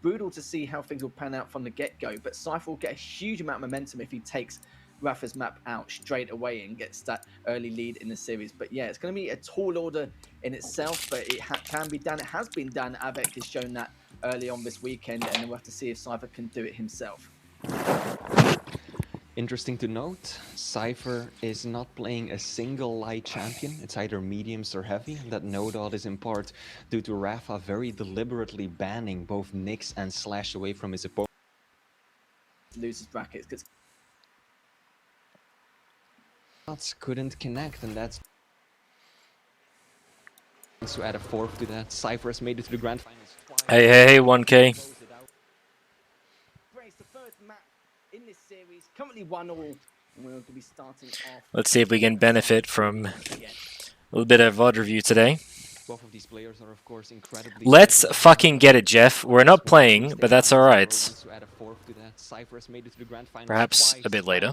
brutal to see how things will pan out from the get-go, but CYPHER will get a huge amount of momentum if he takes RAPHA's map out straight away and gets that early lead in the series. But yeah, it's going to be a tall order in itself, but it can be done. It has been done. Avec has shown that early on this weekend, and then we'll have to see if CYPHER can do it himself. Interesting to note, CYPHER is not playing a single light champion. It's either mediums or heavy. That no doubt is in part due to RAPHA very deliberately banning both Nyx and Slash away from his opponent. Loses brackets. Couldn't connect, and that's to add a fourth to that. CYPHER has made it to the grand finals twice. Hey, 1K. The first map in this series, currently 1-1. We're going to be starting off. Let's see if we can benefit from a little bit of VOD review today. Both of these players are, of course, incredibly. Let's fucking get it, Jeff. We're not playing, but that's alright. Perhaps a bit later.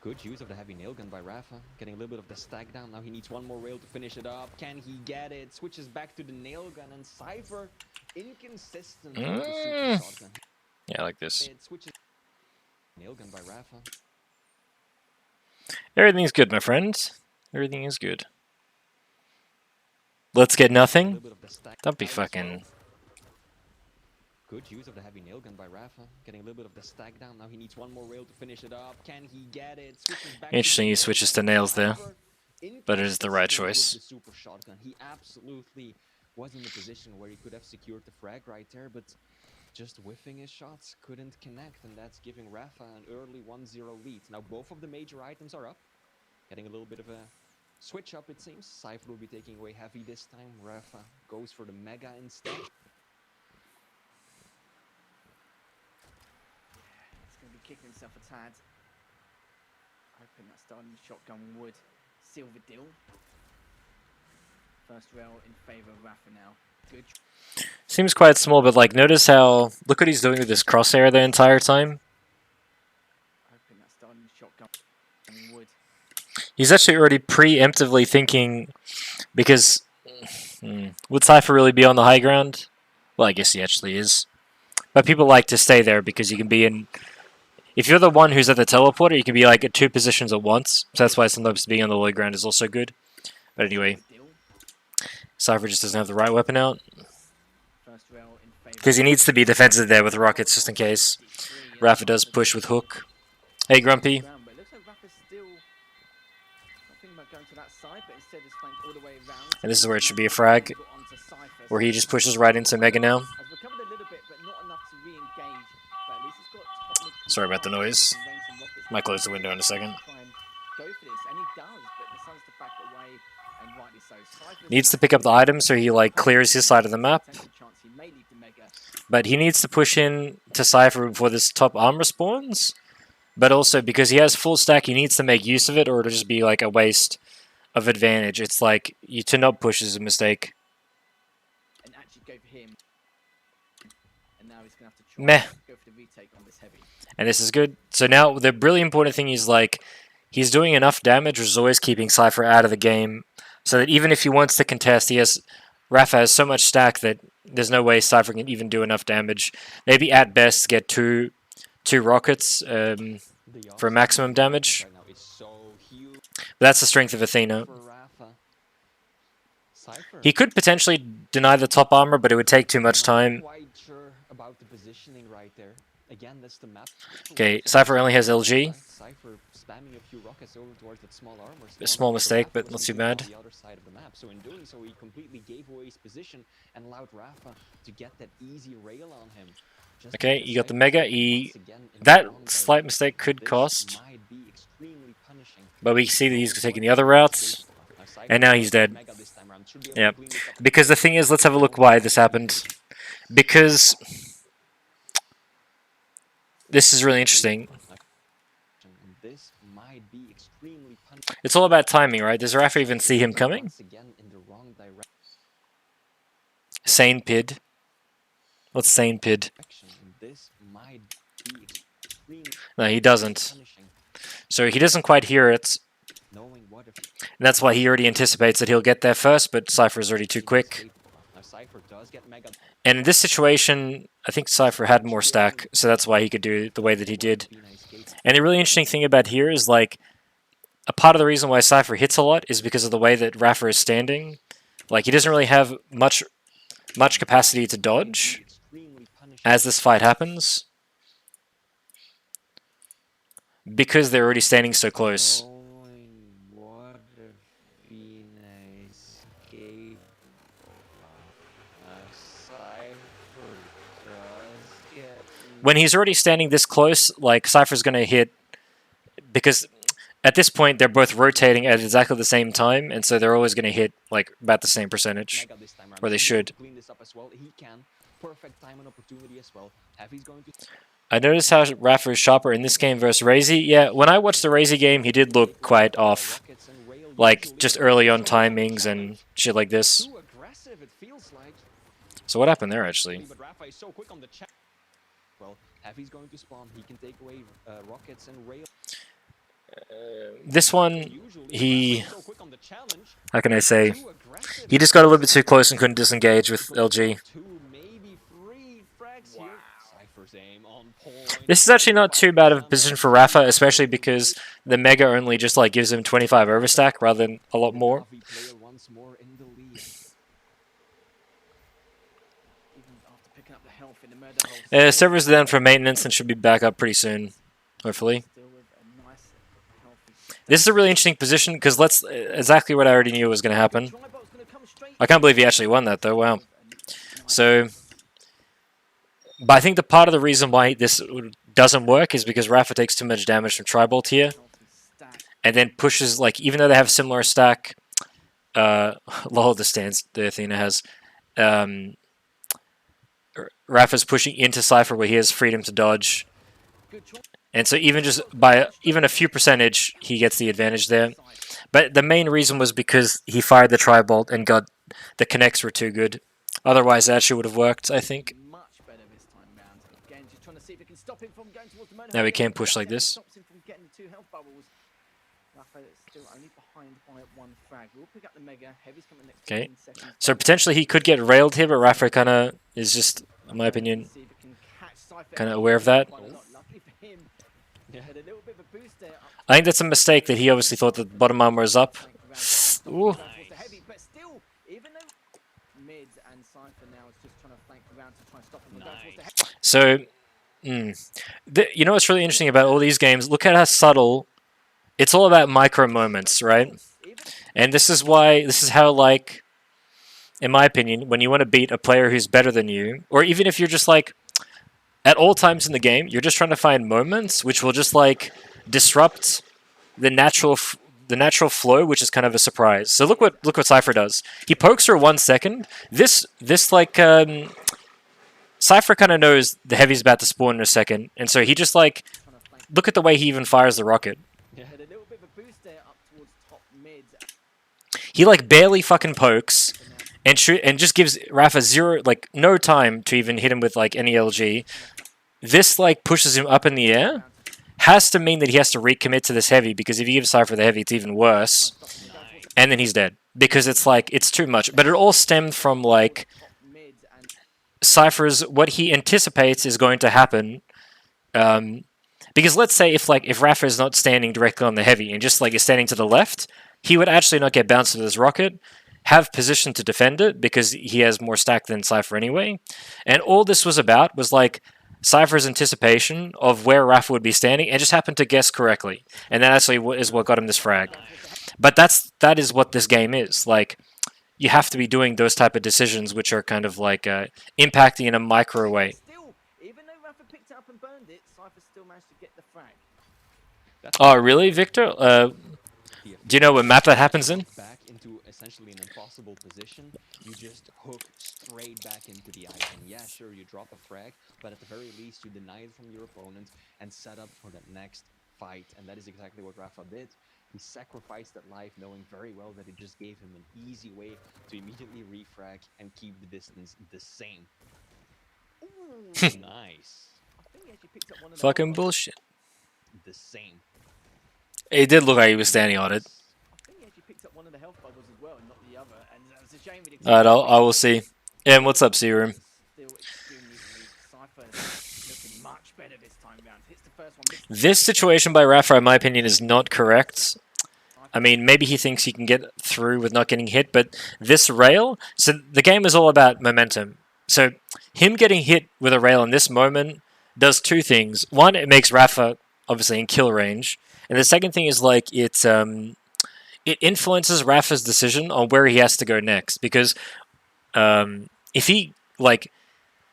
Good use of the heavy nail gun by RAPHA, getting a little bit of the stack down. Now he needs one more rail to finish it up. Can he get it? Switches back to the nail gun, and CYPHER inconsistent with the super shotgun. Yeah, like this. It switches nail gun by RAPHA. Everything's good, my friend. Everything is good. Let's get nothing. Don't be fucking. Good use of the heavy nail gun by RAPHA, getting a little bit of the stack down. Now he needs one more rail to finish it up. Can he get it? Interesting, he switches to nails there, but it is the right choice. The super shotgun. He absolutely was in a position where he could have secured the frag right there, but just whiffing his shots couldn't connect, and that's giving RAPHA an early 1-0 lead. Now both of the major items are up, getting a little bit of a switch up it seems. CYPHER will be taking away heavy this time. RAPHA goes for the mega instead. Kicking himself a tad. Hoping that starting shotgun would seal the deal. First rail in favor of RAPHA now. Good. Seems quite small, but like notice how look what he's doing with this crosshair the entire time. Hoping that starting shotgun would. He's actually already preemptively thinking, because would CYPHER really be on the high ground? Well, I guess he actually is. But people like to stay there because you can be in. If you're the one who's at the teleporter, you can be like at 2 positions at once. So that's why sometimes being on the low ground is also good. But anyway, CYPHER just doesn't have the right weapon out. Because he needs to be defensive there with rockets just in case. RAPHA does push with hook. Hey, Grumpy. And this is where it should be a frag. Where he just pushes right into Mega now. Sorry about the noise. Might close the window in a second. Needs to pick up the item so he like clears his side of the map. But he needs to push in to CYPHER before this top armor spawns. But also because he has full stack, he needs to make use of it or it'll just be like a waste of advantage. It's like to not push is a mistake. Meh. And this is good. So now the really important thing is like he's doing enough damage, which is always keeping CYPHER out of the game, so that even if he wants to contest, RAPHA has so much stack that there's no way CYPHER can even do enough damage. Maybe at best get two rockets for maximum damage. But that's the strength of Athena. He could potentially deny the top armor, but it would take too much time. Okay, CYPHER only has LG. A small mistake, but not too bad. So in doing so, he completely gave away his position and allowed RAPHA to get that easy rail on him. Okay, you got the mega. That slight mistake could cost. But we see that he's taking the other routes. And now he's dead. Yeah. Because the thing is, let's have a look why this happened. Because this is really interesting. It's all about timing, right? Does RAPHA even see him coming? Sane Pid. What's Sane Pid? No, he doesn't. So he doesn't quite hear it. And that's why he already anticipates that he'll get there first, but CYPHER is already too quick. does get mega. And in this situation, I think Cypher had more stack, so that's why he could do the way that he did. And the really interesting thing about here is, like, a part of the reason why Cypher hits a lot is because of the way that RAPHA is standing. Like, he doesn't really have much capacity to dodge as this fight happens, because they're already standing so close. When he's already standing this close, like, Cypher's going to hit, because at this point they're both rotating at exactly the same time, and so they're always going to hit like about the same percentage, or they should. I noticed how RAPHA is sharper in this game versus Razy. Yeah, when I watched the Razy game, he did look quite off, like just early on timings and shit like this. So what happened there actually? Well, Heavy's going to spawn. He can take away rockets and rail. This one, he, how can I say, he just got a little bit too close and couldn't disengage with LG. This is actually not too bad of a position for RAPHA, especially because the Mega only just like gives him 25 overstack rather than a lot more. Servers are down for maintenance and should be back up pretty soon, hopefully. This is a really interesting position because exactly what I already knew was going to happen. I can't believe he actually won that though, wow. So, but I think the part of the reason why this doesn't work is because RAPHA takes too much damage from Tribolt here. And then pushes, like, even though they have similar stack, lol, the stance the Athena has, RAPHA's pushing into Cypher where he has freedom to dodge. And so even just by even a few percentage, he gets the advantage there. But the main reason was because he fired the Tribolt and got the connects were too good. Otherwise, that actually would have worked, I think. Now we can't push like this. Okay, so potentially he could get railed here, but RAPHA kind of is just, in my opinion, kind of aware of that. I think that's a mistake that he obviously thought that the bottom armor was up. Ooh. So, you know what's really interesting about all these games? Look at how subtle. It's all about micro moments, right? And this is how, like, in my opinion, when you want to beat a player who's better than you, or even if you're just like, at all times in the game, you're just trying to find moments which will just like disrupt the natural flow, which is kind of a surprise. So look what Cypher does. He pokes for 1 second. This like Cypher kind of knows the Heavy's about to spawn in a second, and so he just like look at the way he even fires the rocket. He like barely fucking pokes and just gives RAPHA zero, like no time to even hit him with like any LG. This like pushes him up in the air. Has to mean that he has to recommit to this Heavy, because if you give Cypher the Heavy, it's even worse. And then he's dead. Because it's like, it's too much. But it all stemmed from like Cypher's, what he anticipates is going to happen. Because let's say if RAPHA is not standing directly on the Heavy and just like is standing to the left, he would actually not get bounced with his rocket, have position to defend it because he has more stack than Cypher anyway. And all this was about was like Cypher's anticipation of where RAPHA would be standing and just happened to guess correctly. And that actually is what got him this frag. But that is what this game is. Like, you have to be doing those type of decisions which are kind of like impacting in a micro way. Oh, really, Victor? Do you know what map that happens in? Back into essentially an impossible position. You just hook straight back into the item. Yeah, sure, you drop a frag, but at the very least, you deny it from your opponent and set up for the next fight. And that is exactly what RAPHA did. He sacrificed that life, knowing very well that it just gave him an easy way to immediately refrag and keep the distance the same. Ooh, nice. Fucking bullshit. The same. It did look like he was standing on it. Alright, I will see. And what's up, Serum? Still extremely weak. CYPHER looking much better this time round. Hits the first one. This situation by RAPHA, in my opinion, is not correct. I mean, maybe he thinks he can get through with not getting hit, but this rail... So the game is all about momentum. So him getting hit with a rail in this moment does two things. One, it makes RAPHA obviously in kill range. And the second thing is like it influences RAPHA's decision on where he has to go next. Because if he, like...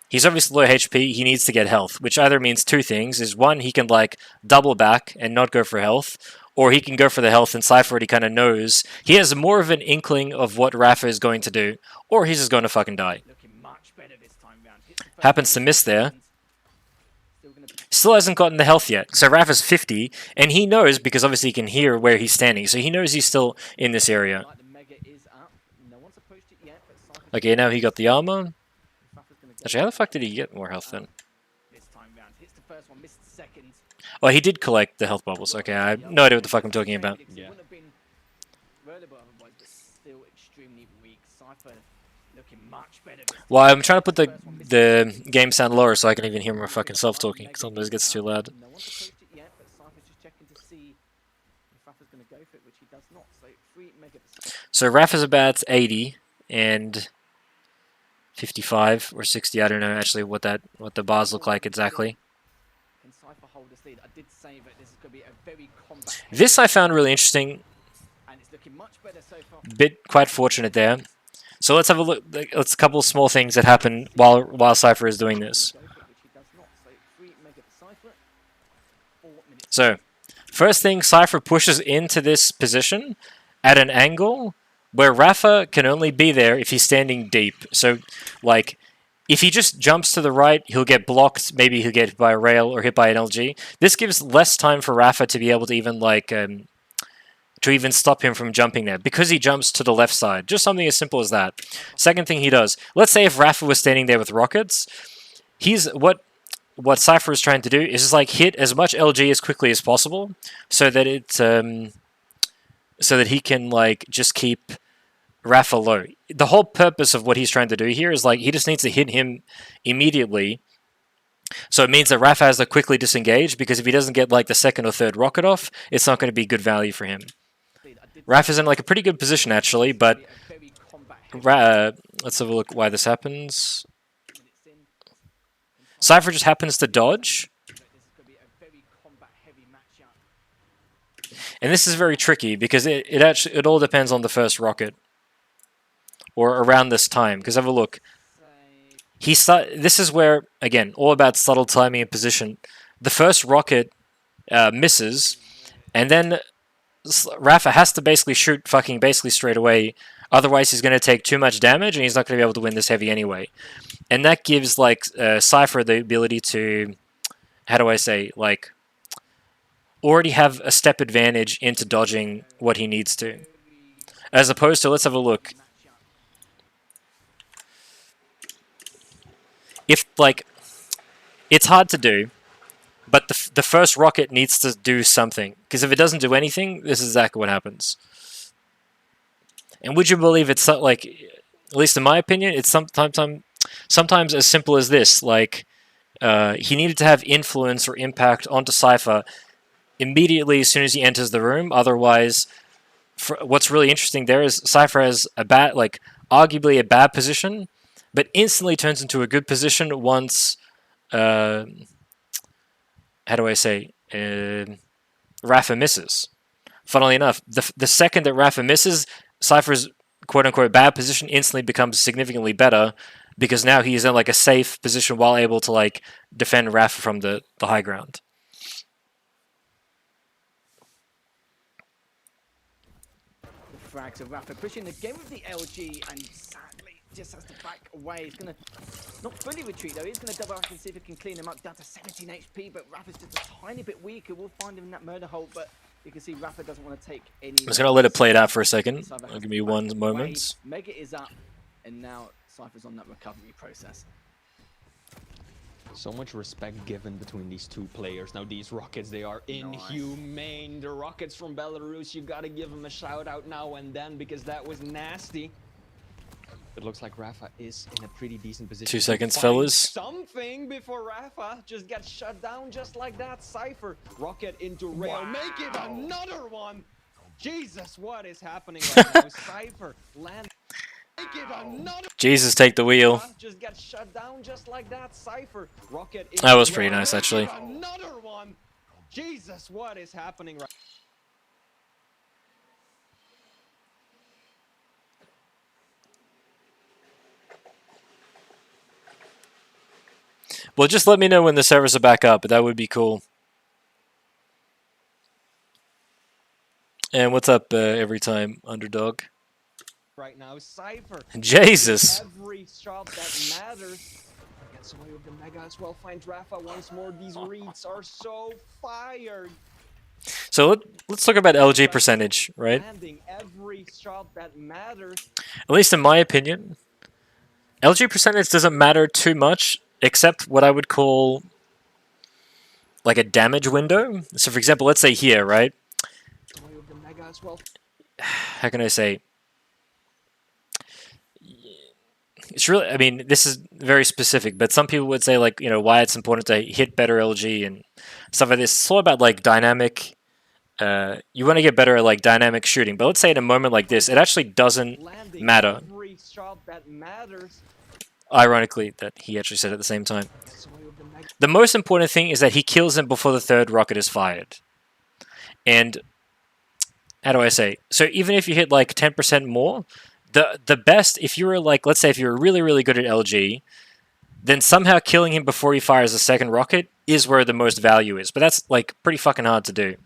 He's obviously low HP, he needs to get health, which either means two things. Is one, he can like double back and not go for health, or he can go for the health and CYPHER already kind of knows. He has more of an inkling of what RAPHA is going to do, or he's just going to fucking die. Happens to miss there. Still hasn't gotten the health yet, so RAPHA's 50, and he knows, because obviously he can hear where he's standing, so he knows he's still in this area. Okay, now he got the armor. Actually, how the fuck did he get more health then? Oh, he did collect the health bubbles. Okay, I have no idea what the fuck I'm talking about. Yeah. Well, I'm trying to put the game sound lower so I can even hear my fucking self talking. Sometimes it gets too loud. So RAF is about 80 and 55 or 60. I don't know actually what the bars look like exactly. This I found really interesting. Bit quite fortunate there. So let's have a look. Let's a couple of small things that happen while CYPHER is doing this. So first thing, CYPHER pushes into this position at an angle where RAPHA can only be there if he's standing deep. So, like, if he just jumps to the right, he'll get blocked. Maybe he'll get hit by a rail or hit by an LG. This gives less time for RAPHA to be able to even, like, to even stop him from jumping there, because he jumps to the left side. Just something as simple as that. Second thing he does, let's say if RAPHA was standing there with rockets, what CYPHER is trying to do is just, like, hit as much LG as quickly as possible, so that it so that he can, like, just keep RAPHA low. The whole purpose of what he's trying to do here is, like, he just needs to hit him immediately. So it means that RAPHA has to quickly disengage, because if he doesn't get, like, the second or third rocket off, it's not going to be good value for him. RAPHA's in, like, a pretty good position, actually, but let's have a look why this happens. CYPHER just happens to dodge. And this is very tricky, because it all depends on the first rocket. Or around this time, because have a look. This is where, again, all about subtle timing and position. The first rocket misses, and then RAPHA has to basically shoot fucking basically straight away. Otherwise, he's going to take too much damage, and he's not going to be able to win this heavy anyway. And that gives, like, CYPHER the ability to, how do I say, like, already have a step advantage into dodging what he needs to. As opposed to, let's have a look. If, like, it's hard to do, but the first rocket needs to do something. Because if it doesn't do anything, this is exactly what happens. And would you believe it's, like, at least in my opinion, it's sometimes as simple as this. Like, he needed to have influence or impact onto CYPHER immediately as soon as he enters the room. Otherwise, what's really interesting there is CYPHER has arguably a bad position, but instantly turns into a good position once, how do I say, RAPHA misses. Funnily enough, the second that RAPHA misses, CYPHER's quote-unquote bad position instantly becomes significantly better, because now he's in, like, a safe position while able to, like, defend RAPHA from the high ground. The frags of RAPHA pushing the game with the LG, and sadly just has to back away. He's going to not fully retreat though. He's going to double back and see if he can clean him up down to 17 HP, but RAPHA's just a tiny bit weaker. We'll find him in that murder hole, but you can see RAPHA doesn't want to take any... I'm just going to let it play it out for a second. Give me 1 moment. Mega is up, and now CYPHER's on that recovery process. So much respect given between these two players. Now these rockets, they are inhumane. The rockets from Belarus, you gotta give them a shout out now and then, because that was nasty. It looks like RAPHA is in a pretty decent position. 2 to seconds, find fellas. Something before RAPHA just gets shut down just like that. CYPHER rocket into rail. Make it another one. Jesus, what is happening right now? CYPHER land. Make it another. Jesus, take the wheel. Just gets shut down just like that. CYPHER rocket. That was pretty nice, actually. Another one. Jesus, what is happening right? Well, just let me know when the servers are back up, but that would be cool. And what's up every time, underdog? Right now, CYPHER. Jesus. Every shot that matters. Gets away with the mega as well. Finds RAPHA once more. These reads are so fired. So let's talk about LG percentage, right? Landing every shot that matters. At least in my opinion, LG percentage doesn't matter too much, except what I would call like a damage window. So for example, let's say here, right? How can I say? It's really, I mean, this is very specific, but some people would say, like, you know, why it's important to hit better LG and stuff like this. It's all about, like, dynamic. You want to get better at, like, dynamic shooting. But let's say in a moment like this, it actually doesn't matter. Ironically, that he actually said it at the same time. The most important thing is that he kills him before the third rocket is fired. And how do I say? So even if you hit, like, 10% more, the best, if you were like, let's say if you were really, really good at LG, then somehow killing him before he fires the second rocket is where the most value is. But that's like pretty fucking hard to do.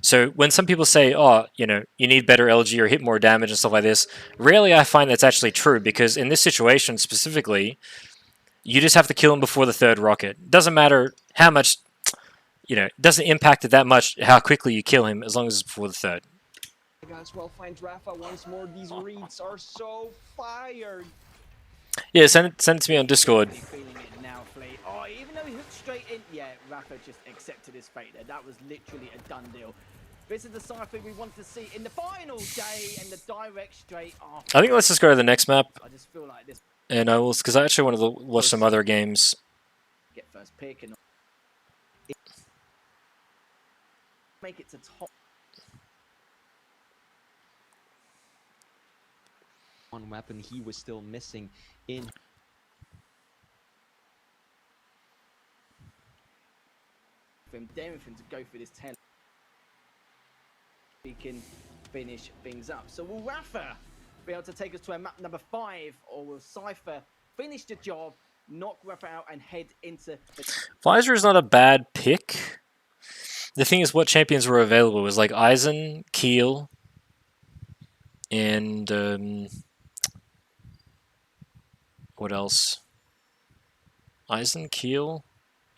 So when some people say, oh, you know, you need better LG or hit more damage and stuff like this, rarely I find that's actually true, because in this situation specifically, you just have to kill him before the third rocket. Doesn't matter how much, you know, it doesn't impact it that much how quickly you kill him as long as it's before the third. As well finds RAPHA once more. These reads are so fired. Yeah, send it to me on Discord. Oh, even though he hooked straight in, yeah, RAPHA just accepted his fate there. That was literally a done deal. This is the CYPHER we wanted to see in the final day, and the direct straight after. I think let's just go to the next map. I just feel like this. And I will, because I actually want to watch some other games. Get first pick and make it to top. One weapon he was still missing in. Daring for him to go for this 10. We can finish things up. So will RAPHA be able to take us to a map number 5, or will CYPHER finish the job, knock RAPHA out, and head into the... Visor is not a bad pick. The thing is, what champions were available was like Eisen, Keel, and what else? Eisen, Keel,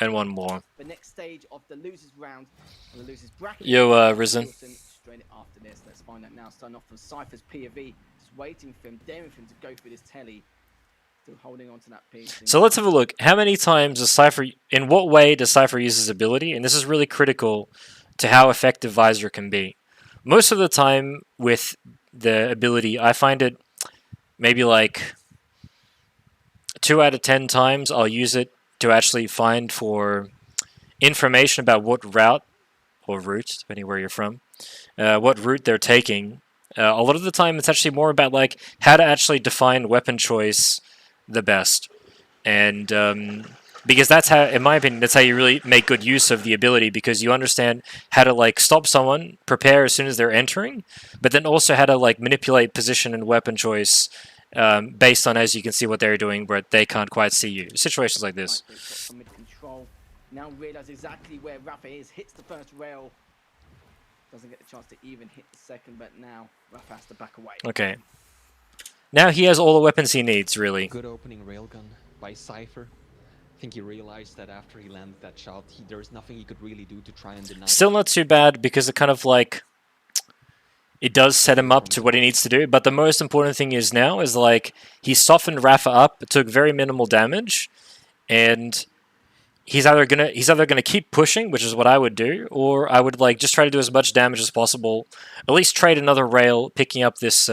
and one more. The next stage of the losers round, and the losers bracket. Yo, Risen. Straight after this, let's find out now. Starting off from CYPHER's POV, just waiting for him, daring for him to go for this telly. Still holding on to that piece. So let's have a look. How many times does CYPHER, in what way does CYPHER use his ability? And this is really critical to how effective Visor can be. Most of the time with the ability, I find it maybe like 2 out of 10 times I'll use it to actually find for information about what route, or route, depending where you're from, what route they're taking. A lot of the time it's actually more about like how to actually define weapon choice the best. And because that's how, in my opinion, that's how you really make good use of the ability, because you understand how to like stop someone, prepare as soon as they're entering, but then also how to like manipulate position and weapon choice based on, as you can see, what they're doing where they can't quite see you. Situations like this. Control. Now realize exactly where RAPHA is, hits the first rail, doesn't get the chance to even hit the second, but now RAPHA has to back away. Okay. Now he has all the weapons he needs, really. Good opening railgun by CYPHER. I think he realized that after he landed that shot, there's nothing he could really do to try and deny. Still not too bad, because it kind of like, it does set him up to what he needs to do. But the most important thing is now is like he softened RAPHA up, took very minimal damage, and he's either gonna keep pushing, which is what I would do, or I would like just try to do as much damage as possible. At least trade another rail, picking up this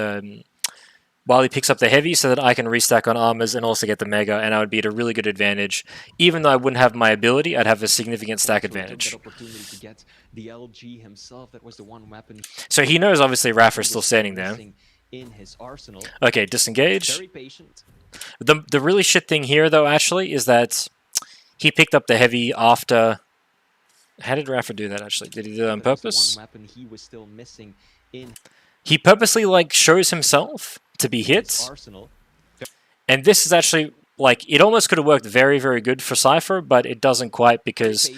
while he picks up the heavy so that I can restack on armors and also get the mega, and I would be at a really good advantage. Even though I wouldn't have my ability, I'd have a significant stack advantage. To get the LG himself, that was the one weapon. So he knows obviously RAPHA is still standing there. In his arsenal. Okay, disengage. Very patient. The really shit thing here though actually is that he picked up the heavy after. How did RAPHA do that actually? Did he do that on purpose? One weapon he was still missing in. He purposely like shows himself to be hit. Arsenal. And this is actually like it almost could have worked very, very good for CYPHER, but it doesn't quite because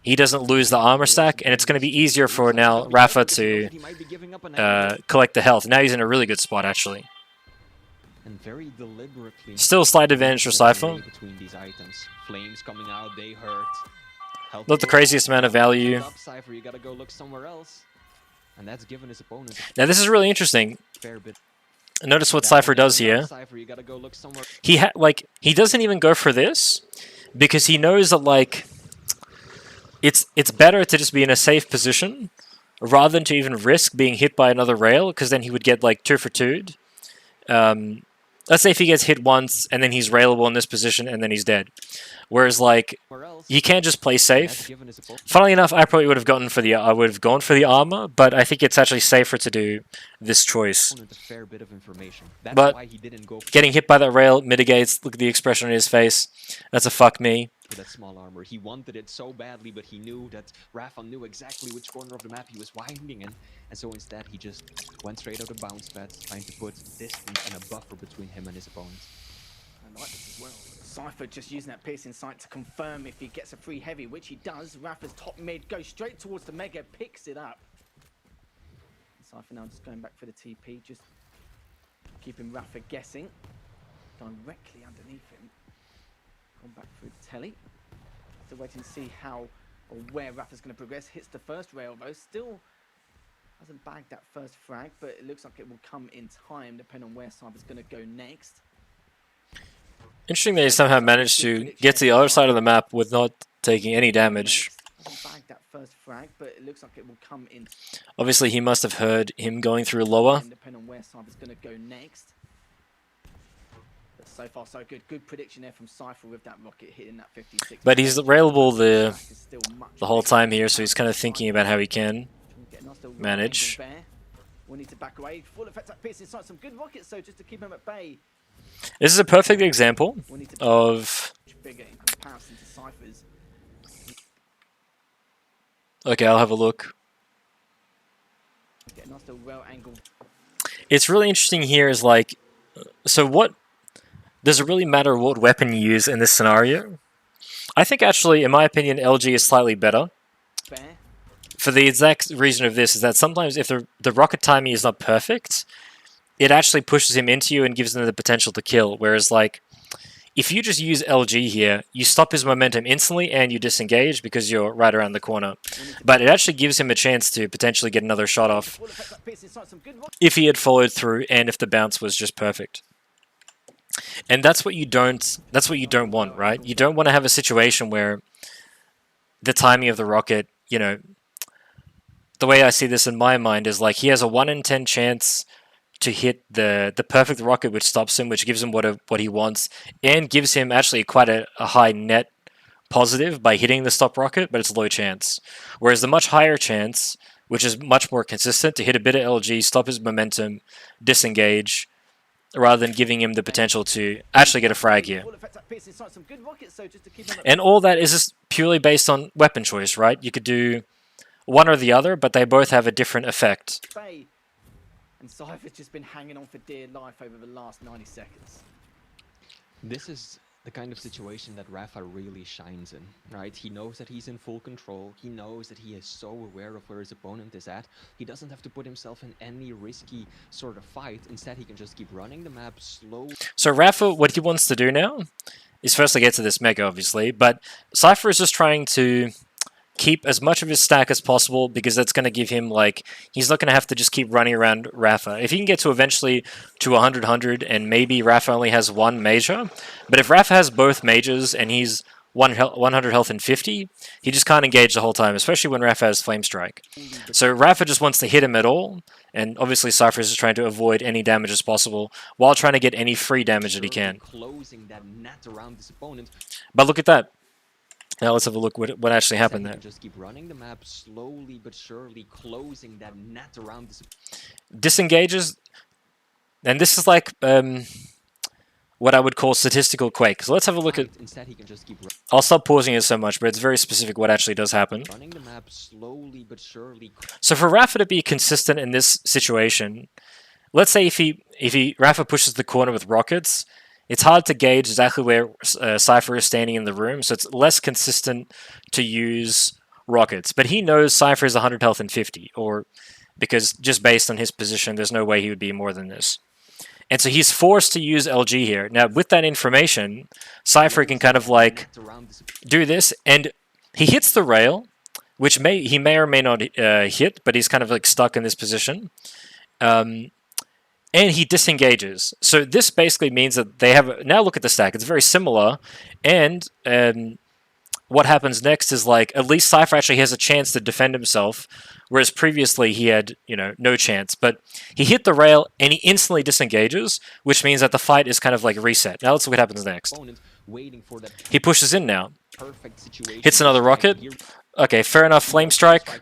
he doesn't lose the armor stack, and it's going to be easier for now RAPHA to collect the health. Now he's in a really good spot actually. And very deliberately. Still slight advantage for CYPHER. Between these items, flames coming out, they hurt. Not the craziest amount of value. CYPHER, you gotta go look somewhere else. And that's given his opponent. Now this is really interesting. Fair bit. Notice what CYPHER does here. CYPHER, you gotta go look somewhere. He doesn't even go for this because he knows that like it's better to just be in a safe position rather than to even risk being hit by another rail, because then he would get like 2 for 2'd. Let's say if he gets hit once and then he's railable in this position and then he's dead. Whereas like you can't just play safe. Funnily enough, I probably would have gone for the armor, but I think it's actually safer to do this choice. But getting hit by that rail mitigates. Look at the expression on his face. That's a fuck me. That small armor. He wanted it so badly, but he knew that RAPHA knew exactly which corner of the map he was hiding in, and so instead he just went straight out of bounce pads, trying to put distance and a buffer between him and his opponent. I like this as well. CYPHER just using that piercing sight to confirm if he gets a free heavy, which he does. RAPHA's top mid goes straight towards the mega, picks it up. CYPHER now just going back for the TP, just keeping RAPHA guessing. Directly underneath him. Gone back through the telly. Still waiting to see how or where RAPHA's going to progress. Hits the first rail though. Still hasn't bagged that first frag, but it looks like it will come in time depending on where CYPHER's going to go next. Interesting that he somehow managed to get to the other side of the map with not taking any damage. That first frag, but it looks like it will come in. Obviously, he must have heard him going through lower. Depending on where CYPHER's going to go next. But so far, so good. Good prediction there from CYPHER with that rocket hitting that 56. But he's railable the whole time here, so he's kind of thinking about how he can manage. We need to back away. Full effect at piercing sight. Some good rockets, so just to keep him at bay. This is a perfect example of. Okay, I'll have a look. It's really interesting here is like, so what, does it really matter what weapon you use in this scenario? I think actually, in my opinion, LG is slightly better. For the exact reason of this is that sometimes if the rocket timing is not perfect, it actually pushes him into you and gives him the potential to kill. Whereas like, if you just use LG here, you stop his momentum instantly and you disengage because you're right around the corner. But it actually gives him a chance to potentially get another shot off if he had followed through and if the bounce was just perfect. And that's what you don't want, right? You don't want to have a situation where the timing of the rocket, you know, the way I see this in my mind is like he has a 1 in 10 chance to hit the perfect rocket, which stops him, which gives him what he wants, and gives him actually quite a high net positive by hitting the stop rocket, but it's a low chance. Whereas the much higher chance, which is much more consistent, to hit a bit of LG, stop his momentum, disengage, rather than giving him the potential to actually get a frag here. And all that is just purely based on weapon choice, right? You could do one or the other, but they both have a different effect. And CYPHER's just been hanging on for dear life over the last 90 seconds. This is the kind of situation that RAPHA really shines in, right? He knows that he's in full control. He knows that he is so aware of where his opponent is at. He doesn't have to put himself in any risky sort of fight. Instead, he can just keep running the map slowly. So RAPHA, what he wants to do now is firstly get to this mega, obviously, but CYPHER is just trying to keep as much of his stack as possible because that's going to give him, like, he's not going to have to just keep running around RAPHA. If he can get to eventually to 100 and maybe RAPHA only has one major, but if RAPHA has both majors and he's 100 health and 50, he just can't engage the whole time, especially when RAPHA has Flame Strike. So RAPHA just wants to hit him at all, and obviously CYPHER is just trying to avoid any damage as possible while trying to get any free damage that he can. But look at that. Now let's have a look what actually happened there. Just keep running the map slowly but surely, closing that net around this. Disengages, and this is like what I would call statistical Quake. So let's have a look at. Instead, he can just keep I'll stop pausing it so much, but it's very specific what actually does happen. running the map slowly but surely. So for RAPHA to be consistent in this situation, let's say if RAPHA pushes the corner with rockets, it's hard to gauge exactly where CYPHER is standing in the room, so it's less consistent to use rockets. But he knows CYPHER is 100 health and 50, or because just based on his position, there's no way he would be more than this. And so he's forced to use LG here. Now, with that information, CYPHER can kind of like do this, and he hits the rail, which he may or may not hit, but he's kind of like stuck in this position. And he disengages. So this basically means that they have... Now look at the stack. It's very similar. And what happens next is like at least CYPHER actually has a chance to defend himself, whereas previously he had, no chance. But he hit the rail and he instantly disengages, which means that the fight is kind of like reset. Now let's see what happens next. He pushes in now. Hits another rocket. Okay, fair enough. Flame Strike.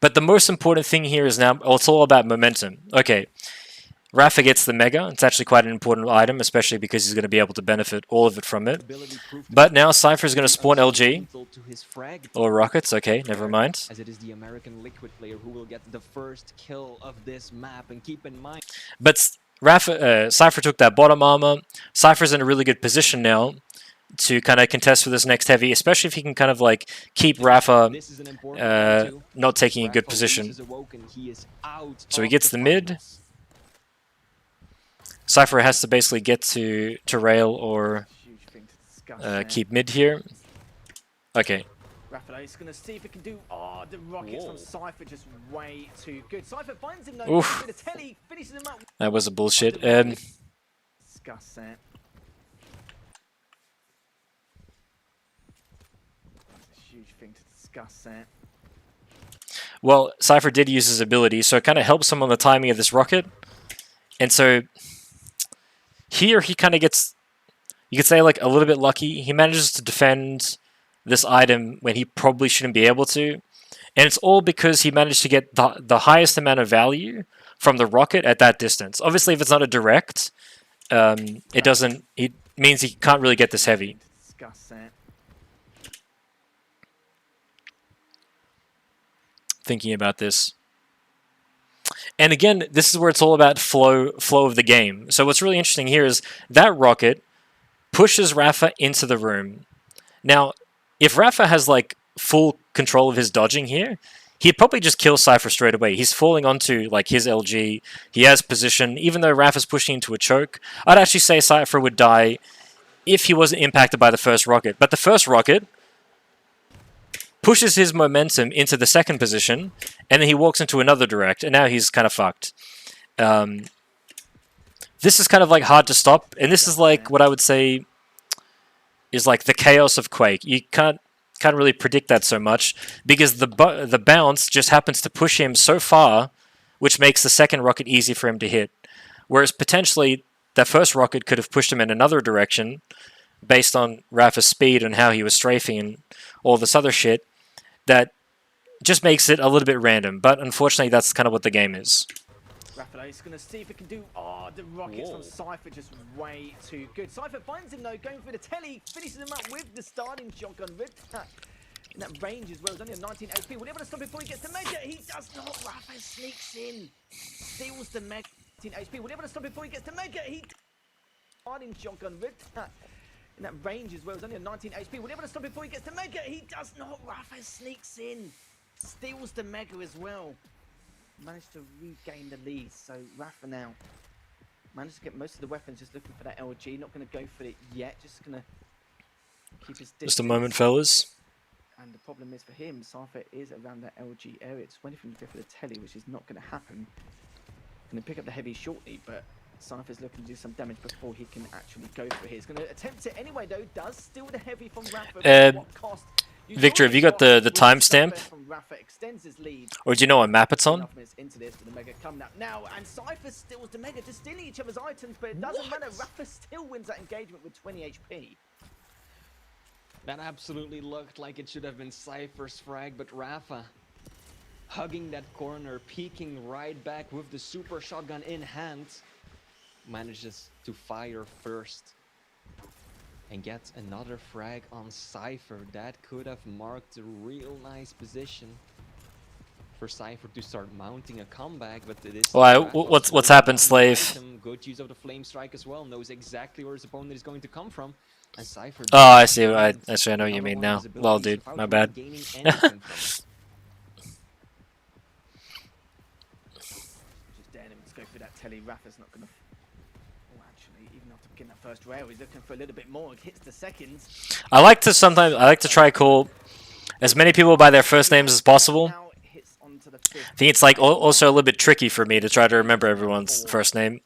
But the most important thing here is now, it's all about momentum. Okay, RAPHA gets the Mega. It's actually quite an important item, especially because he's going to be able to benefit all of it from it. But now CYPHER is going to spawn LG. Or rockets, okay, never mind. As it is the American Liquid player who will get the first kill of this map, and keep in mind... But CYPHER took that bottom armor. CYPHER's in a really good position now to kind of contest for this next heavy, especially if he can kind of like keep RAPHA not taking a good position. So he gets the mid. CYPHER has to basically get to rail or keep mid here. Okay. RAPHA is going to see if it can do... Oh, the rockets from CYPHER just way too good. CYPHER finds him though. Oof. The telly finishes him up. That was a bullshit. Discuss that. Huge thing to discuss that. Well, CYPHER did use his ability, so it kind of helps him on the timing of this rocket. And so here he kind of gets, you could say, like a little bit lucky. He manages to defend this item when he probably shouldn't be able to. And it's all because he managed to get the highest amount of value from the rocket at that distance. Obviously, if it's not a direct, it means he can't really get this heavy. Discuss that. Thinking about this. And again, this is where it's all about flow of the game. So what's really interesting here is that rocket pushes RAPHA into the room. Now, if RAPHA has like full control of his dodging here, he'd probably just kill CYPHER straight away. He's falling onto like his LG. He has position. Even though RAPHA's pushing into a choke, I'd actually say CYPHER would die if he wasn't impacted by the first rocket. But the first rocket pushes his momentum into the second position, and then he walks into another direct, and now he's kind of fucked. This is kind of like hard to stop, and this is like what I would say is like the chaos of Quake. You can't really predict that so much, because the bounce just happens to push him so far, which makes the second rocket easy for him to hit. Whereas potentially that first rocket could have pushed him in another direction, based on RAPHA's speed and how he was strafing and all this other shit, that just makes it a little bit random. But unfortunately, that's kind of what the game is. RAPHA is going to see if it can do... Oh, the rockets from CYPHER just way too good. CYPHER finds him though, going for the telly, finishes him up with the starting shotgun. Rip attack in that range as well. It's only a 19 HP. Will he able to stop before he gets to Mega? He does not. RAPHA sneaks in. Steals the Mega. 19 HP. Will he able to stop before he gets to Mega? He... Starting shotgun. Rip attack in that range as well. It's only a 19 HP. Will he able to stop before he gets to Mega? He does not. RAPHA sneaks in. Steals the Mega as well. Managed to regain the lead. So RAPHA now managed to get most of the weapons, just looking for that LG. Not going to go for it yet. Just going to keep his distance. Just a moment, fellas. And the problem is for him, CYPHER is around that LG area. It's waiting for him to go for the telly, which is not going to happen. Going to pick up the heavy shortly, but Cypher's looking to do some damage before he can actually go for it. He's going to attempt it anyway, though. Does steal the heavy from RAPHA. But what cost? Victor, have you got the timestamp? Or do you know what map it's on? Into this with the Mega coming up now, and Cypher steals the Mega, just stealing each other's items, but it doesn't matter. RAPHA still wins that engagement with 20 HP. That absolutely looked like it should have been Cypher's frag, but RAPHA hugging that corner, peeking right back with the super shotgun in hand, manages to fire first and gets another frag on Cypher. That could have marked a real nice position for Cypher to start mounting a comeback, but it is... Well, what's happened, Slave? Good use of the flame strike as well, knows exactly where his opponent is going to come from, and Cypher... Oh, I see. Actually, I know what you mean now. Well, dude, my bad. Just daring him to go for that telly. RAPHA's not going to... Even after getting that first rail, he's looking for a little bit more. Hits the seconds. I like to try call as many people by their first names as possible. I think it's like also a little bit tricky for me to try to remember everyone's first name.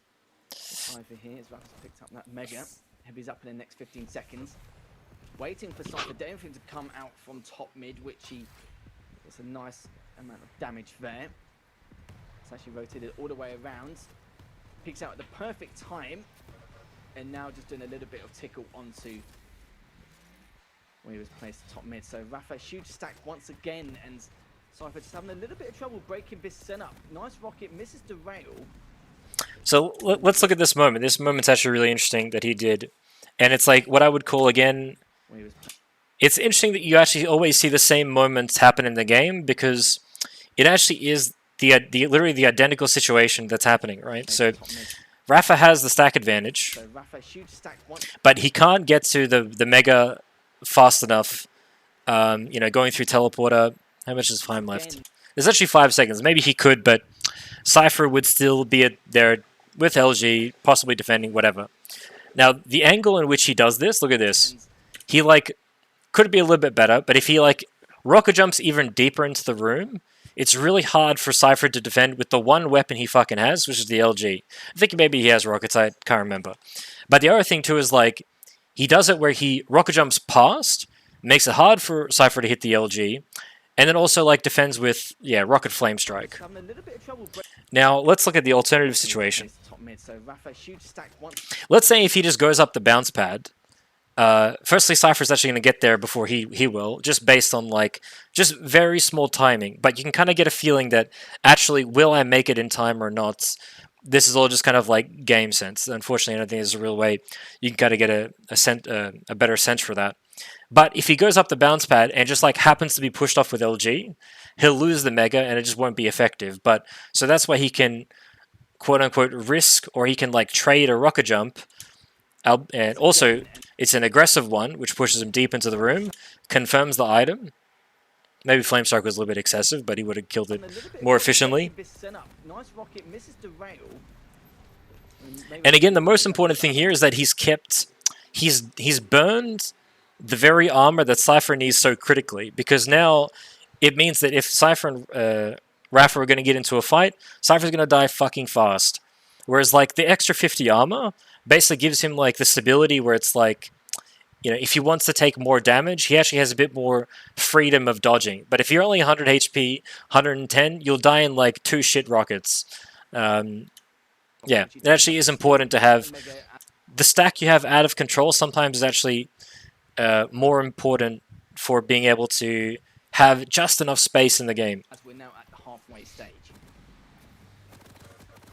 Cypher here as RAPHA's picked up that Mega. Heavy's up in the next 15 seconds. Waiting for Cypher, daring for him to come out from top mid, which he gets a nice amount of damage there. It's actually rotated all the way around. Peeks out at the perfect time. And now just doing a little bit of tickle onto where he was placed top mid. So RAPHA, huge stack once again, and Cypher just having a little bit of trouble breaking this setup. Nice rocket, misses the rail. So let's look at this moment. This moment's actually really interesting that he did. And it's like what I would call, again, it's interesting that you actually always see the same moments happen in the game, because it actually is literally the identical situation that's happening, right? So RAPHA has the stack advantage, but he can't get to the Mega fast enough, you know, going through teleporter. How much is time left? There's actually 5 seconds. Maybe he could, but Cypher would still be there with LG, possibly defending, whatever. Now, the angle in which he does this, look at this. He, like, could be a little bit better, but if he, like, rocket jumps even deeper into the room, it's really hard for Cypher to defend with the one weapon he fucking has, which is the LG. I think maybe he has rockets, I can't remember. But the other thing, too, is, like, he does it where he rocket jumps past, makes it hard for Cypher to hit the LG, and then also, like, defends with, yeah, rocket flame strike. Now, let's look at the alternative situation. Let's say if he just goes up the bounce pad, firstly, Cypher's actually going to get there before he will, just based on, like, just very small timing. But you can kind of get a feeling that, actually, will I make it in time or not? This is all just kind of, like, game sense. Unfortunately, I don't think there's a real way you can kind of get a better sense for that. But if he goes up the bounce pad and just, like, happens to be pushed off with LG, he'll lose the Mega and it just won't be effective. But so that's why he can, quote-unquote, risk, or he can, like, trade a rocket jump. And also, it's an aggressive one, which pushes him deep into the room, confirms the item. Maybe Flame Strike was a little bit excessive, but he would have killed it more efficiently. And again, the most important thing here is that he's burned the very armor that Cypher needs so critically, because now it means that if Cypher and RAPHA are going to get into a fight, Cypher's going to die fucking fast. Whereas, like, the extra 50 armor basically gives him, like, the stability where it's like, you know, if he wants to take more damage, he actually has a bit more freedom of dodging. But if you're only 100 HP, 110, you'll die in, like, 2 shit rockets. Yeah, it actually is important to have the stack you have out of control. Sometimes is actually more important for being able to have just enough space in the game. As we're now at the halfway stage.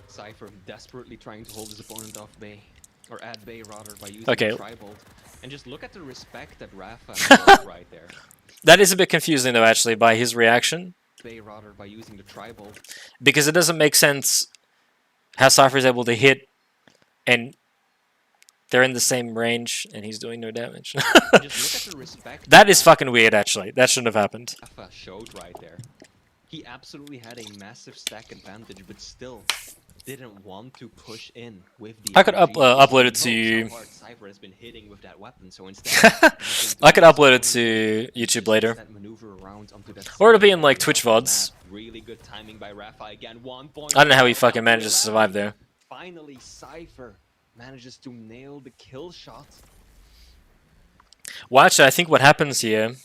Cypher desperately trying to hold his opponent off bay, or at bay rather, by using okay. the tri-bolt. And just look at the respect that RAPHA has right there. That is a bit confusing though, actually, by his reaction. Bay rather, by using the tri-bolt. Because it doesn't make sense how Cypher is able to hit and they're in the same range and he's doing no damage. Just look at the respect that is fucking weird, actually. That shouldn't have happened. RAPHA showed right there. He absolutely had a massive stack advantage, but still didn't want to push in with the. I could upload it to. Cypher has been hitting with that weapon, so instead. I could upload it to YouTube later, or it'll be in like Twitch VODs. Really good timing by RAPHA again. 1 point. I don't know how he fucking manages to survive there. finally CYPHER manages to nail the kill shot. Well, actually, I think what happens here.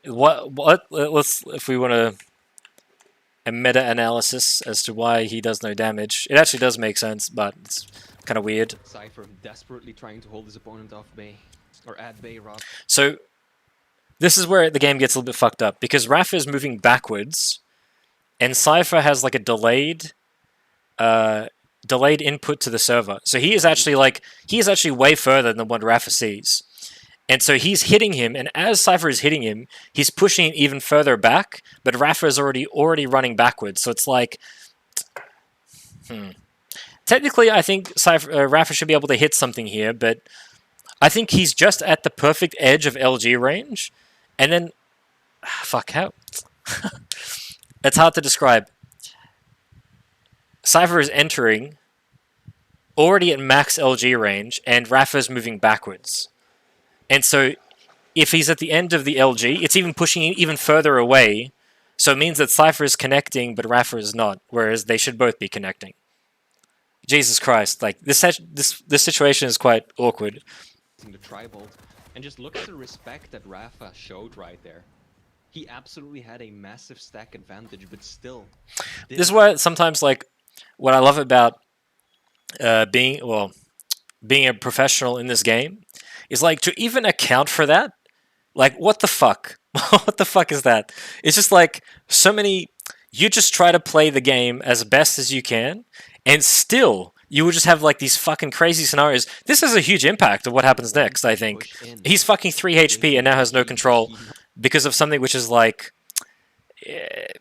Let's, if we want a meta-analysis as to why he does no damage. It actually does make sense, but it's kind of weird. CYPHER desperately trying to hold his opponent off bay, or at bay, rather. So this is where the game gets a little bit fucked up, because RAPHA is moving backwards, and CYPHER has like a delayed input to the server. So he is actually way further than what RAPHA sees. And so he's hitting him, and as CYPHER is hitting him, he's pushing it even further back, but RAPHA is already running backwards. So it's like, Technically, I think RAPHA should be able to hit something here, but I think he's just at the perfect edge of LG range, and then, fuck, how? It's hard to describe. CYPHER is entering, already at max LG range, and RAPHA is moving backwards. And so, if he's at the end of the LG, it's even pushing even further away. So it means that CYPHER is connecting, but RAPHA is not. Whereas they should both be connecting. Jesus Christ! Like this situation is quite awkward. The Tribolt, and just look at the respect that RAPHA showed right there. He absolutely had a massive stack advantage, but still. This is why sometimes, like, what I love about being a professional in this game is like to even account for that. Like, what the fuck? What the fuck is that? It's just like so many. You just try to play the game as best as you can, and still you will just have like these fucking crazy scenarios. This has a huge impact of what happens next. I think he's fucking 3 HP and now has no control because of something which is like,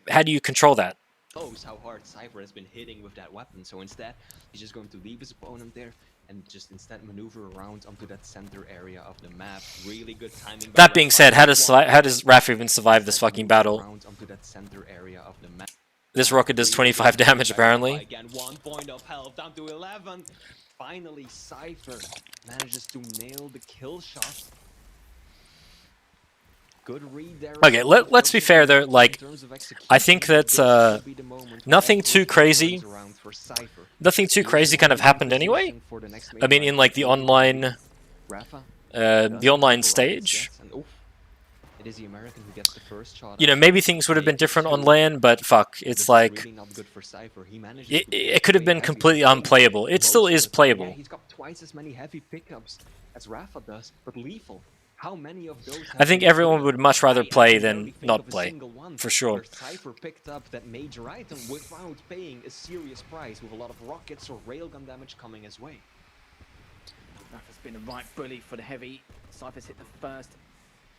how do you control that? Knows how hard CYPHER has been hitting with that weapon, so instead he's just going to leave his opponent there and just instead maneuver around onto that center area of the map. Really good timing. That being said, how does RAPHA even survive this fucking battle? Onto that center area of the map. This rocket does 25 damage apparently. Again, 1 point of health down to 11. Finally, CYPHER manages to nail the kill shot. Good read there. Okay, let's be fair though. Like, I think that's nothing too crazy. Nothing too crazy kind of happened anyway. I mean, in like the online stage. It is the American who gets the first shot. You know, maybe things would have been different on LAN, but fuck, it's like it could have been completely unplayable. It still is playable. He's got twice as many heavy pickups as RAPHA does, but lethal. How many of those? I think everyone would much rather play than not play, for sure. CYPHER picked up that major item without paying a serious price, with a lot of rockets or railgun damage coming his way. RAPHA's been the right bully for the heavy. CYPHER's hit the first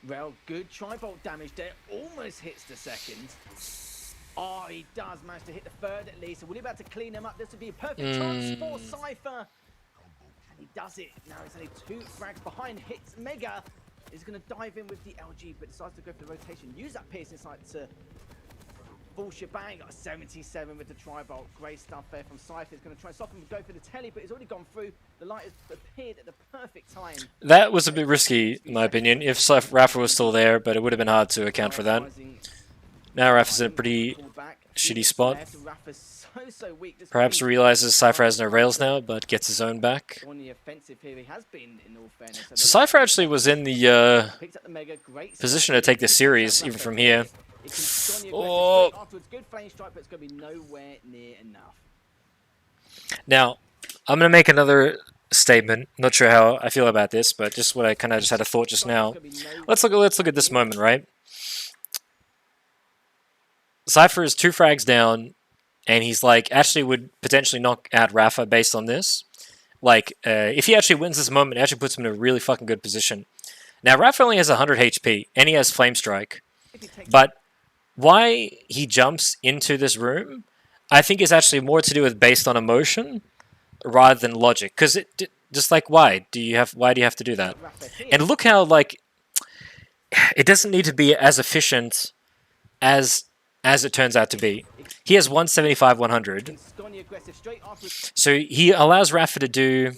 rail. Good Tribolt damage there. Almost hits the second. Oh, he does manage to hit the third at least. So will he be able to clean him up? This would be a perfect chance for CYPHER. And he does it. Now he's only 2 frags behind. Hits Mega. He's going to dive in with the LG, but decides to go for the rotation. Use that piercing sight to full shebang. Got a 77 with the Tribolt. Great stuff there from CYPHER. He's going to try and stop him and go for the telly, but he's already gone through. The light has appeared at the perfect time. That was a bit risky, in my opinion, if RAPHA was still there, but it would have been hard to account for that. Now RAPHA's in a pretty shitty spot. Perhaps realizes CYPHER has no rails now, but gets his own back. So CYPHER actually was in the position to take this series, even from here. Oh. Now, I'm going to make another statement. Not sure how I feel about this, but just what I kind of just had a thought just now. Let's look at this moment, right? CYPHER is 2 frags down, and he's like, actually would potentially knock out RAPHA based on this. Like, if he actually wins this moment, it actually puts him in a really fucking good position. Now, RAPHA only has 100 HP, and he has Flame Strike. But why he jumps into this room, I think is actually more to do with based on emotion rather than logic. Because just like, why do you have to do that? And look how, like, it doesn't need to be as efficient as it turns out to be. He has 175, 100. So he allows RAPHA to do,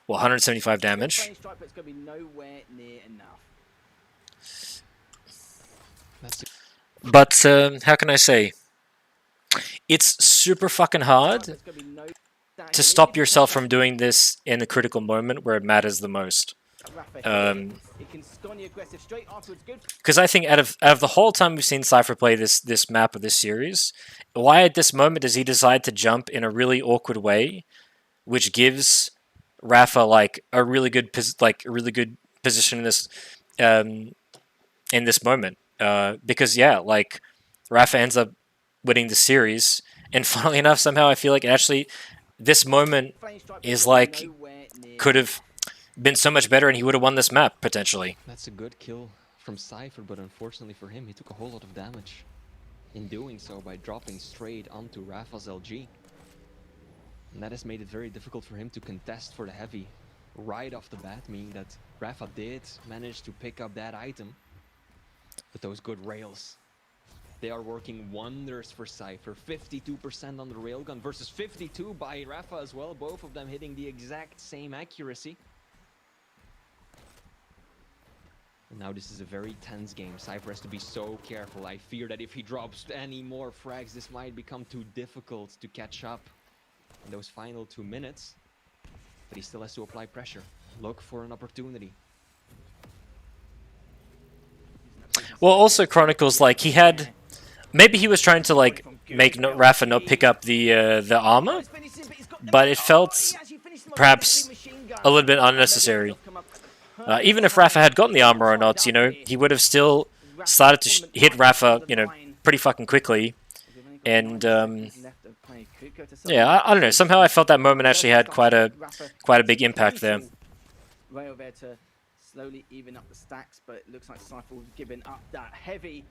well, 175 damage. But how can I say? It's super fucking hard to stop yourself from doing this in the critical moment where it matters the most. Because I think out of the whole time we've seen Cypher play this map of this series, why at this moment does he decide to jump in a really awkward way, which gives RAPHA like a really good position in this moment? Because yeah, like RAPHA ends up winning the series, and funnily enough, somehow I feel like actually this moment is like could have been so much better and he would have won this map potentially. That's a good kill from Cypher, but unfortunately for him, he took a whole lot of damage in doing so by dropping straight onto RAPHA's LG. And that has made it very difficult for him to contest for the heavy right off the bat, meaning that RAPHA did manage to pick up that item. But those good rails, they are working wonders for Cypher. 52% on the railgun versus 52 by RAPHA as well, both of them hitting the exact same accuracy. And now this is a very tense game. Cypher has to be so careful. I fear that if he drops any more frags, this might become too difficult to catch up in those final 2 minutes. But he still has to apply pressure. Look for an opportunity. Well, also Chronicles, like he had, maybe he was trying to like make RAPHA not pick up the armor, but it felt perhaps a little bit unnecessary. Even if RAPHA had gotten the armor or not, you know, he would have still started to hit RAPHA, you know, pretty fucking quickly. And yeah, I don't know. Somehow I felt that moment actually had quite a big impact there. Rail there to slowly even up the stacks, but it looks like Cypher was giving up that heavy.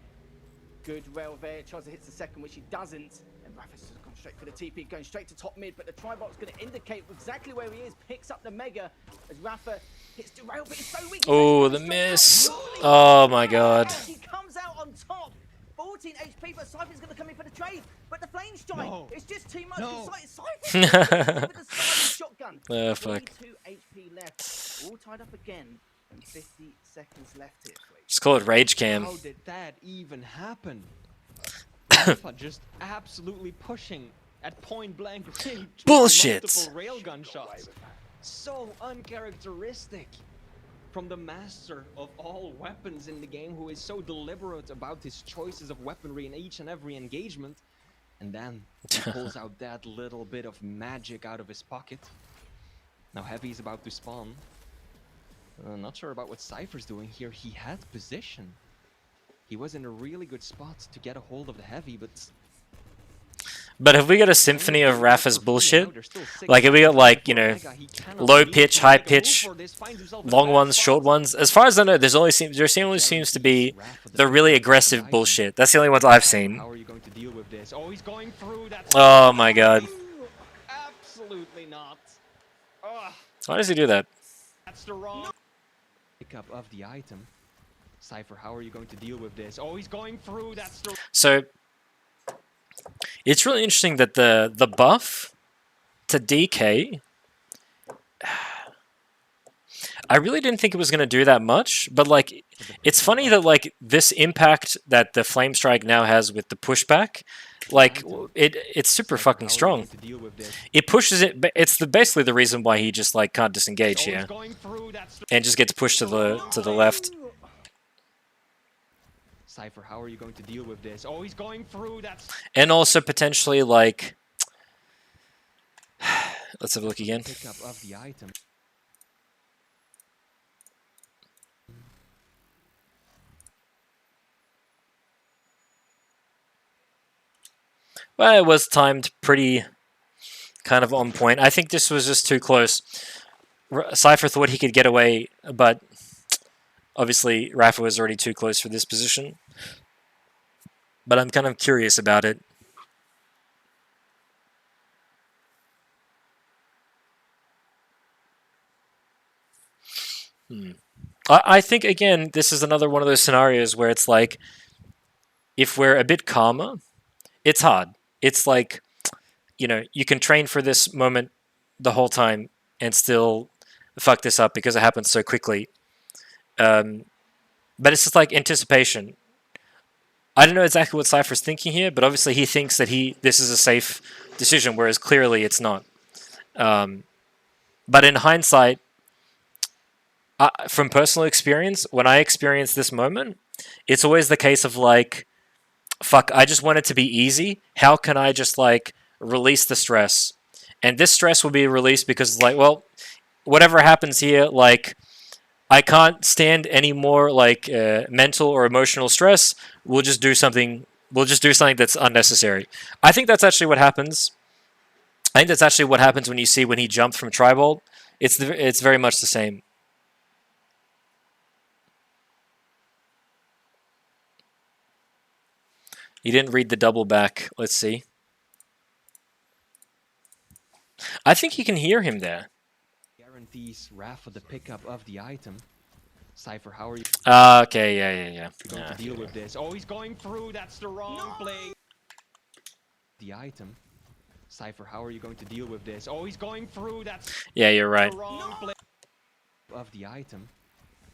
Good rail there. Tries to hit the second, which he doesn't. And RAPHA's just gone straight for the TP, going straight to top mid, but the Tribot's going to indicate exactly where he is. Picks up the Mega as RAPHA hits the rail, but it's so weak. Oh, the miss. Oh my god. He comes out on top. 14 HP, but Cypher's going to come in for the trade. But the flame strike, it's just too much. Cypher with the shotgun. Fuck. 22 HP left. All tied up again. And 50 seconds left here. Just call it Rage Cam. How did that even happen? RAPHA just absolutely pushing at point blank range. Bullshit. Multiple railgun shots. So uncharacteristic from the master of all weapons in the game, who is so deliberate about his choices of weaponry in each and every engagement. And then he pulls out that little bit of magic out of his pocket. Now Heavy is about to spawn. Not sure about what Cypher's doing here. He had position. He was in a really good spot to get a hold of the Heavy, but have we got a symphony of RAPHA's bullshit? Like, have we got, like, you know, low pitch, high pitch, long ones, short ones? As far as I know, there only seems to be the really aggressive bullshit. That's the only ones I've seen. How are you going to deal with this? Oh, he's going through that. Oh my god. Absolutely not. Why does he do that? That's the wrong pickup of the item. Cypher, how are you going to deal with this? Oh, he's going through. That's the. So it's really interesting that the buff to DK, I really didn't think it was going to do that much, but like it's funny that like this impact that the Flame Strike now has with the pushback, like it's super fucking strong. It pushes it. It's basically the reason why he just like can't disengage here and just gets pushed to the left. Cypher, how are you going to deal with this? Oh, he's going through. That's. And also potentially like, let's have a look again. Pickup of the item. Well, it was timed pretty kind of on point. I think this was just too close. Cypher thought he could get away, but obviously RAPHA was already too close for this position. But I'm kind of curious about it. I think, again, this is another one of those scenarios where it's like, if we're a bit calmer, it's hard. It's like, you know, you can train for this moment the whole time and still fuck this up because it happens so quickly. But it's just like anticipation. I don't know exactly what Cypher's thinking here, but obviously he thinks that this is a safe decision, whereas clearly it's not. But in hindsight, from personal experience, when I experience this moment, it's always the case of like, fuck, I just want it to be easy. How can I just like release the stress? And this stress will be released because like, well, whatever happens here, like, I can't stand any more like mental or emotional stress. We'll just do something. We'll just do something that's unnecessary. I think that's actually what happens. I think that's actually what happens when he jumped from Tribolt. It's very much the same. You didn't read the double back. Let's see. I think you can hear him there. Guarantees RAPHA the pickup of the item. CYPHER, how are you Okay, yeah. going to deal with this? Oh, he's going through. That's the wrong play. The item. CYPHER, how are you going to deal with this? Oh, he's going through. That's yeah, you're right. the wrong play of the item.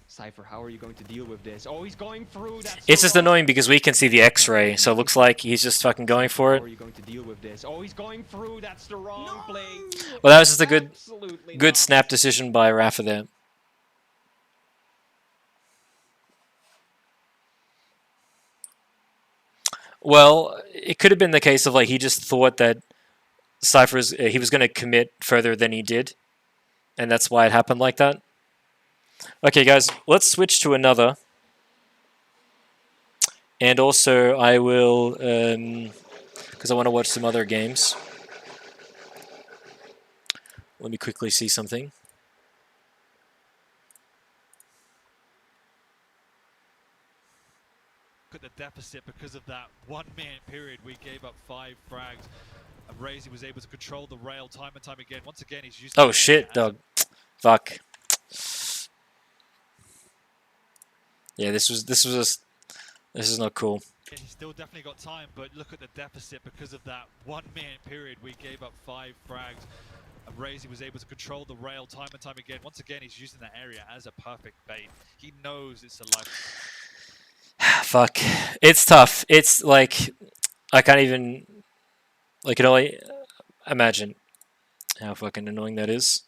CYPHER, how are you going to deal with this? Oh, he's going through. That's it's just annoying because we can see the X-ray, so it looks like he's just fucking going for it. How are you going to deal with this? Oh, he's going through. That's the wrong play. Well, that was just a good snap decision by RAPHA there. Well, it could have been the case of like he just thought that Cypher's he was going to commit further than he did, and that's why it happened like that. Okay, guys, let's switch to another. And also, I will, because I want to watch some other games. Let me quickly see something. At the deficit because of that 1 minute period, we gave up 5 frags. And Razy was able to control the rail time and time again. Once again, he's used. Oh shit, dog! Fuck. Yeah, this is not cool. He's still definitely got time, but look at the deficit because of that 1 minute period. We gave up 5 frags. And Razy was able to control the rail time and time again. Once again, he's using that area as a perfect bait. He knows it's a life. Fuck. It's tough. It's like I can't even. I can only imagine how fucking annoying that is.